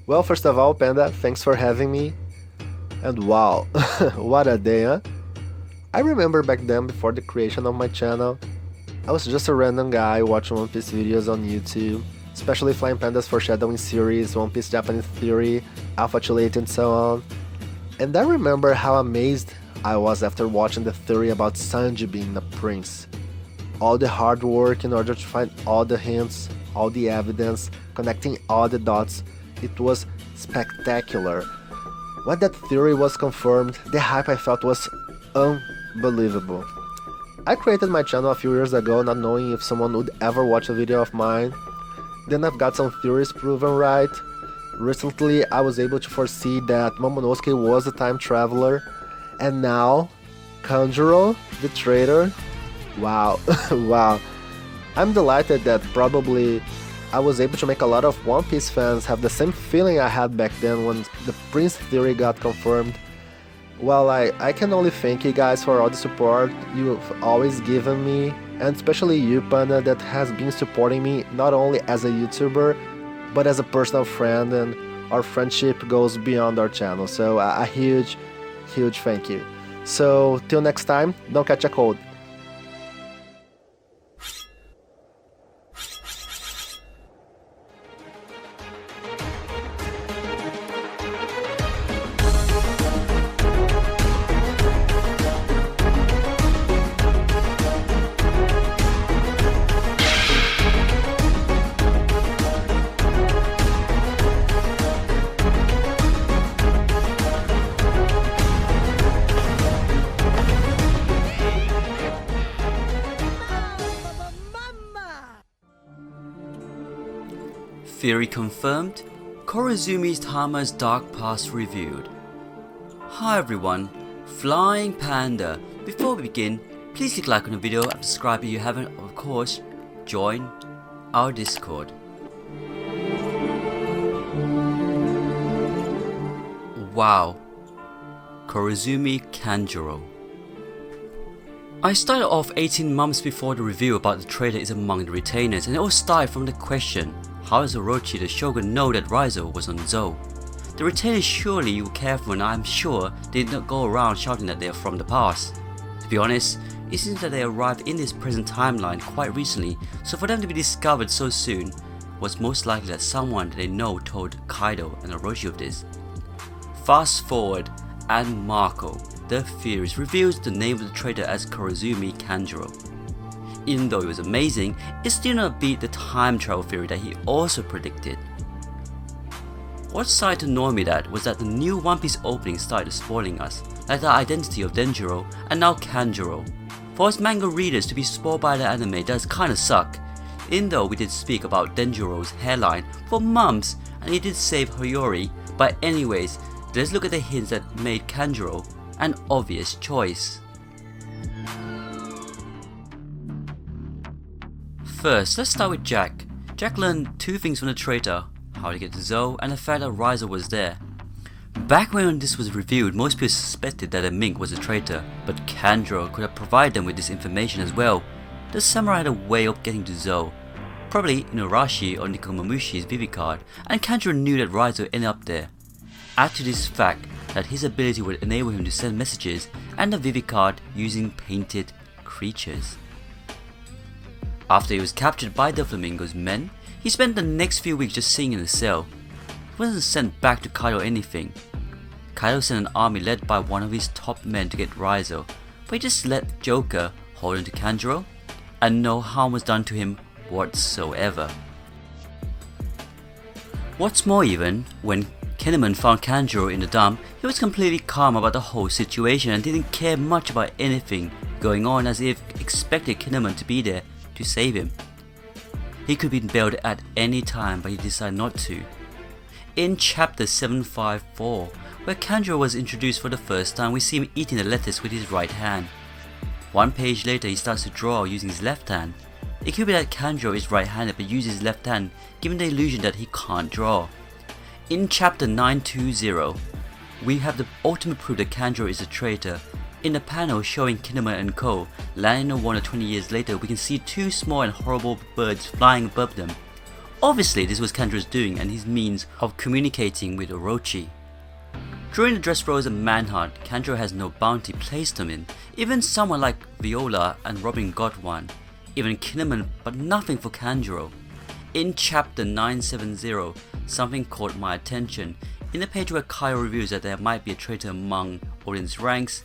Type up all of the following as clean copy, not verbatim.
Well, first of all, Panda, thanks for having me. And wow, what a day, huh? I remember back then, before the creation of my channel, I was just a random guy watching One Piece videos on YouTube, especially Flying Panda's foreshadowing series, One Piece Japanese Theory, Alpha Chulate, and so on. And I remember how amazed I was after watching the theory about Sanji being the prince. All the hard work in order to find all the hints, all the evidence, connecting all the dots, it was spectacular. When that theory was confirmed, the hype I felt was unbelievable. I created my channel a few years ago not knowing if someone would ever watch a video of mine. Then I've got some theories proven right. Recently I was able to foresee that Momonosuke was a time traveler. And now, Kanjuro, the traitor. Wow, wow. I'm delighted that probably I was able to make a lot of One Piece fans have the same feeling I had back then when the Prince theory got confirmed. Well, I can only thank you guys for all the support you've always given me, and especially you, Panda, that has been supporting me not only as a YouTuber, but as a personal friend, and our friendship goes beyond our channel, so a huge thank you. So, till next time, don't catch a cold. Theory confirmed, Kurozumi Otama's dark past revealed. Hi everyone, Flying Panda. Before we begin, please click like on the video and subscribe if you haven't. Of course, join our Discord. Wow, Kurozumi Kanjuro. I started off 18 months before the review about the traitor is among the retainers, and it all started from the question, how does Orochi the Shogun know that Raizo was on Zou? The retainers surely were careful, and I'm sure they did not go around shouting that they are from the past. To be honest, it seems that they arrived in this present timeline quite recently, so for them to be discovered so soon was most likely that someone that they know told Kaido and Orochi of this. Fast forward, and Marco, the theorist, reveals the name of the traitor as Kurozumi Kanjuro. Even though it was amazing, it still did not beat the time travel theory that he also predicted. What started to annoy me that was that the new One Piece opening started spoiling us, like the identity of Denjiro and now Kanjuro. For us manga readers to be spoiled by the anime does kinda suck, even though we did speak about Denjiro's hairline for months and he did save Hiyori, but anyways, let's look at the hints that made Kanjuro an obvious choice. First, let's start with Jack. Jack learned two things from the traitor, how to get to Zou and the fact that Raizo was there. Back when this was revealed, most people suspected that a mink was a traitor, but Kanjuro could have provided them with this information as well. The samurai had a way of getting to Zou, probably in Urashi or Nekomamushi's Vivi card, and Kanjuro knew that Raizo ended up there. Add to this fact that his ability would enable him to send messages and the Vivi card using painted creatures. After he was captured by the Flamingo's men, he spent the next few weeks just sitting in a cell. He wasn't sent back to Kaido or anything. Kaido sent an army led by one of his top men to get Raizo, but he just let Joker hold on to Kanjuro, and no harm was done to him whatsoever. What's more even, when Kinemon found Kanjuro in the dump, he was completely calm about the whole situation and didn't care much about anything going on, as if expected Kinemon to be there to save him. He could be bailed at any time, but he decided not to. In chapter 754, where Kanjuro was introduced for the first time, we see him eating the lettuce with his right hand. One page later he starts to draw using his left hand. It could be that Kanjuro is right-handed but uses his left hand, giving the illusion that he can't draw. In chapter 920, we have the ultimate proof that Kanjuro is a traitor. In the panel showing Kinemon and Co. landing on Wano 20 years later, we can see two small and horrible birds flying above them. Obviously, this was Kanjuro's doing and his means of communicating with Orochi. During the Dressrosa manhunt, Kanjuro has no bounty placed on him. Even someone like Viola and Robin got one. Even Kinnaman, but nothing for Kanjuro. In chapter 970, something caught my attention. In the page where Kaido reveals that there might be a traitor among audience ranks,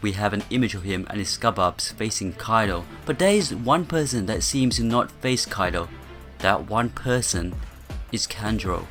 we have an image of him and his scubbubs facing Kaido, but there is one person that seems to not face Kaido. That one person is Kanjuro.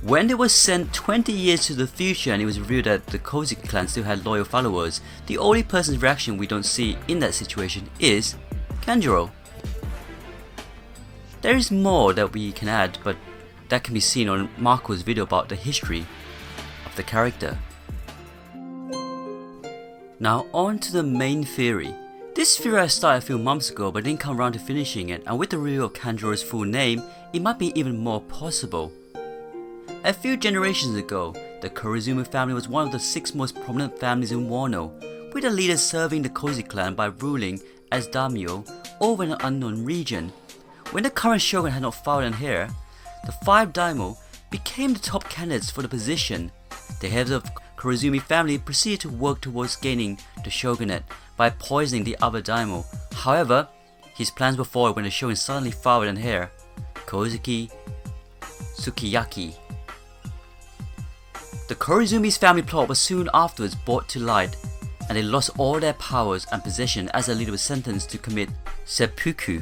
When they were sent 20 years to the future and it was revealed that the Kozuki clan still had loyal followers, the only person's reaction we don't see in that situation is Kanjuro. There is more that we can add, but that can be seen on Marco's video about the history of the character. Now on to the main theory. This theory I started a few months ago but didn't come around to finishing it, and with the reveal of Kanjuro's full name, it might be even more possible. A few generations ago, the Kurozumi family was one of the 6 most prominent families in Wano, with the leaders serving the Kozuki clan by ruling as daimyo over an unknown region. When the current shogun had not filed an heir, the 5 daimyo became the top candidates for the position. The heads of Kurozumi family proceeded to work towards gaining the shogunate by poisoning the other daimyo. However, his plans were foiled when the shogun suddenly filed an heir, Kozuki Sukiyaki. The Kurozumi's family plot was soon afterwards brought to light, and they lost all their powers and possession as their leader was sentenced to commit seppuku.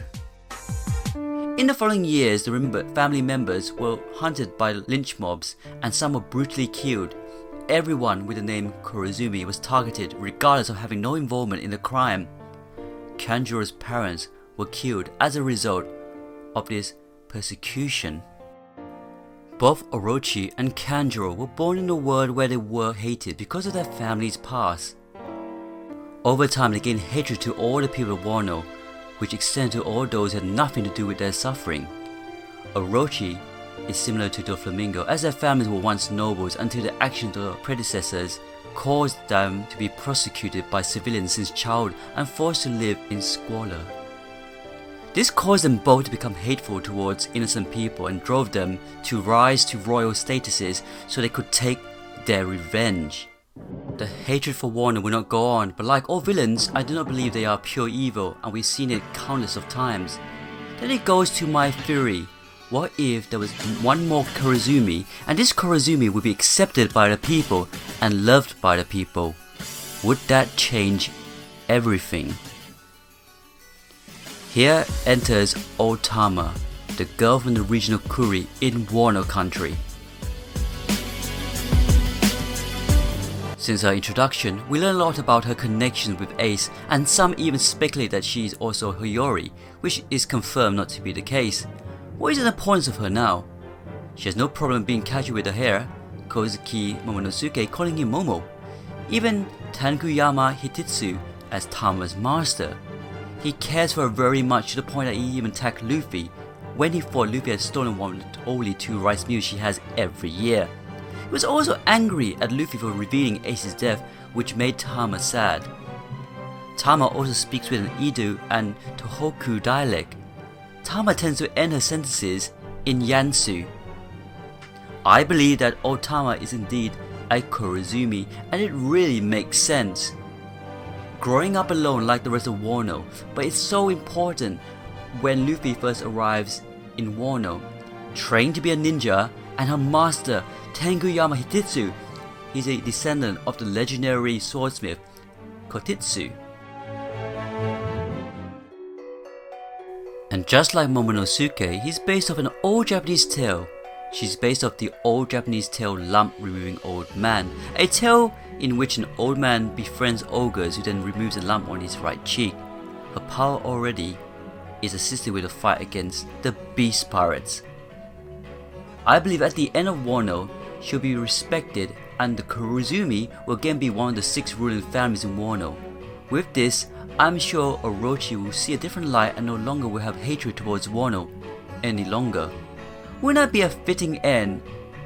In the following years, the remembered family members were hunted by lynch mobs and some were brutally killed. Everyone with the name Kurozumi was targeted regardless of having no involvement in the crime. Kanjuro's parents were killed as a result of this persecution. Both Orochi and Kanjuro were born in a world where they were hated because of their family's past. Over time they gained hatred to all the people of Wano, which extended to all those who had nothing to do with their suffering. Orochi is similar to Doflamingo, as their families were once nobles until the actions of their predecessors caused them to be prosecuted by civilians since childhood and forced to live in squalor. This caused them both to become hateful towards innocent people and drove them to rise to royal statuses so they could take their revenge. The hatred for Wano will not go on, but like all villains, I do not believe they are pure evil, and we've seen it countless of times. Then it goes to my theory. What if there was one more Kurozumi, and this Kurozumi would be accepted by the people and loved by the people? Would that change everything? Here enters O-tama, the girl from the regional Kuri in Wano country. Since her introduction, we learn a lot about her connections with Ace, and some even speculate that she is also Hiyori, which is confirmed not to be the case. What is the importance of her now? She has no problem being casual with her hair, Kozuki Momonosuke calling him Momo, even Tankuyama Hititsu as Tama's master. He cares for her very much to the point that he even attacked Luffy when he thought Luffy had stolen one of the only 2 rice meals she has every year. He was also angry at Luffy for revealing Ace's death, which made Tama sad. Tama also speaks with an Edo and Tohoku dialect. Tama tends to end her sentences in Yansu. I believe that O-tama is indeed a Kurozumi, and it really makes sense. Growing up alone like the rest of Wano, but it's so important when Luffy first arrives in Wano. Trained to be a ninja, and her master Tankuyama Hititsu, he's a descendant of the legendary swordsmith Kotitsu. And just like Momonosuke, he's based off an old Japanese tale. She's based off the old Japanese tale Lump Removing Old Man, a tale in which an old man befriends ogres who then removes a lump on his right cheek. Her power already is assisted with a fight against the Beast Pirates. I believe at the end of Wano, she'll be respected and the Kurozumi will again be one of the 6 ruling families in Wano. With this, I'm sure Orochi will see a different light and no longer will have hatred towards Wano any longer. Wouldn't that be a fitting end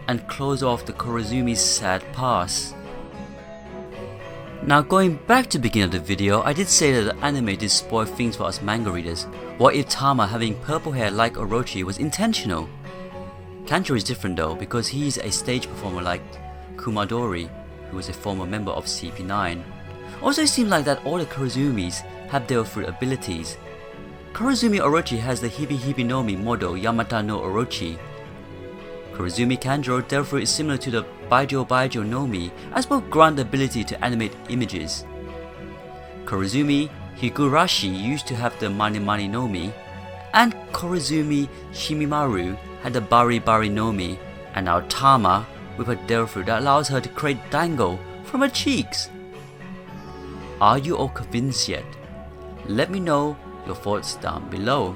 and close off the Kurozumi's sad past? Now going back to the beginning of the video, I did say that the anime did spoil things for us manga readers, while o-tama having purple hair like Orochi was intentional. Kanjuro is different though, because he's a stage performer like Kumadori, who was a former member of CP9. Also it seems like that all the Kurozumis have their fruit abilities. Kurozumi Orochi has the Hibi Hibi no Mi model Yamata no Orochi. Kurozumi Kanjuro therefore is similar to the Baijo Baijo no Mi, as both grant the ability to animate images. Kurozumi Higurashi used to have the Mani Mani no Mi, and Kurozumi Shimimaru had the Bari Bari no Mi, and now Tama with her devil fruit that allows her to create dango from her cheeks. Are you all convinced yet? Let me know your thoughts down below.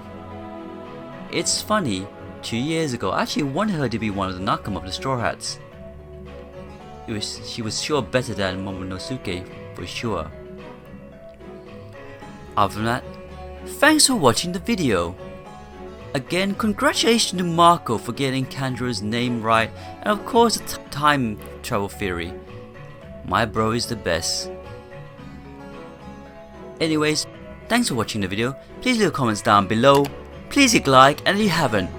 It's funny, 2 years ago I actually wanted her to be one of the Nakama of the Straw Hats. She was sure better than Momonosuke, for sure. Other than that, thanks for watching the video. Again, congratulations to Marco for getting Kanjuro's name right, and of course the time travel theory. My bro is the best. Anyways, thanks for watching the video. Please leave comments down below. Please hit like, and if you haven't,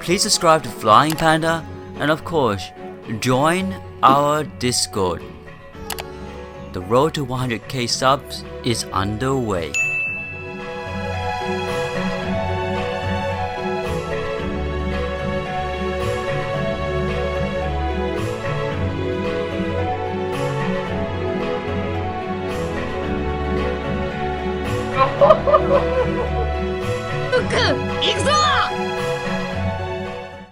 please subscribe to Flying Panda, and of course, join our Discord. The road to 100k subs is underway.